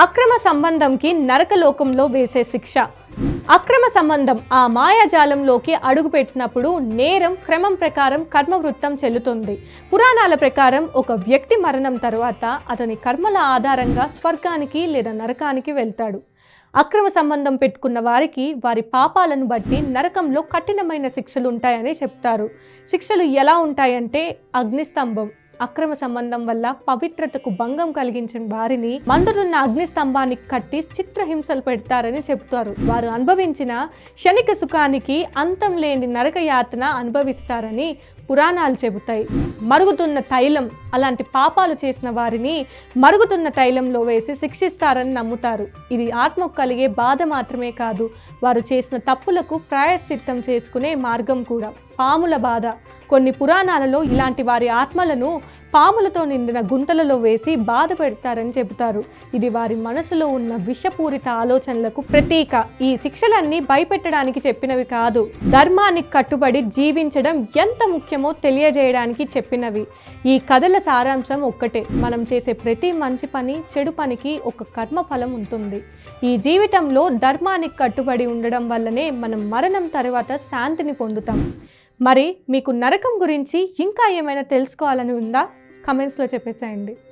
అక్రమ సంబంధంకి నరకలోకంలో వేసే శిక్ష. అక్రమ సంబంధం ఆ మాయాజాలంలోకి అడుగుపెట్టినప్పుడు నేరం క్రమం ప్రకారం కర్మవృత్తం చెల్లుతుంది. పురాణాల ప్రకారం ఒక వ్యక్తి మరణం తర్వాత అతని కర్మల ఆధారంగా స్వర్గానికి లేదా నరకానికి వెళ్తాడు. అక్రమ సంబంధం పెట్టుకున్న వారికి వారి పాపాలను బట్టి నరకంలో కఠినమైన శిక్షలు ఉంటాయని చెప్తారు. శిక్షలు ఎలా ఉంటాయంటే అగ్నిస్తంభం. అక్రమ సంబంధం వల్ల పవిత్రతకు భంగం కలిగించిన వారిని మండునున్న అగ్నిస్తంభానికి కట్టి చిత్రహింసలు పెడతారని చెప్తారు. వారు అనుభవించిన క్షణిక సుఖానికి అంతం లేని నరక యాతన అనుభవిస్తారని పురాణాలు చెబుతాయి. మరుగుతున్న తైలం, అలాంటి పాపాలు చేసిన వారిని మరుగుతున్న తైలంలో వేసి శిక్షిస్తారని నమ్ముతారు. ఇది ఆత్మకు కలిగే బాధ మాత్రమే కాదు, వారు చేసిన తప్పులకు ప్రాయశ్చిత్తం చేసుకునే మార్గం కూడా. పాముల బాధ. కొన్ని పురాణాలలో ఇలాంటి వారి ఆత్మలను పాములతో నిండిన గుంతలలో వేసి బాధ పెడతారని చెబుతారు. ఇది వారి మనసులో ఉన్న విషపూరిత ఆలోచనలకు ప్రతీక. ఈ శిక్షలన్నీ భయపెట్టడానికి చెప్పినవి కాదు, ధర్మానికి కట్టుబడి జీవించడం ఎంత ముఖ్యమో తెలియజేయడానికి చెప్పినవి. ఈ కథల సారాంశం ఒక్కటే: మనం చేసే ప్రతి మంచి పని, చెడు పనికి ఒక కర్మ ఫలం ఉంటుంది. ఈ జీవితంలో ధర్మానికి కట్టుబడి ఉండడం వల్లనే మనం మరణం తర్వాత శాంతిని పొందుతాం. మరి మీకు నరకం గురించి ఇంకా ఏమైనా తెలుసుకోవాలని ఉందా? కమెంట్స్లో చెప్పేసేయండి.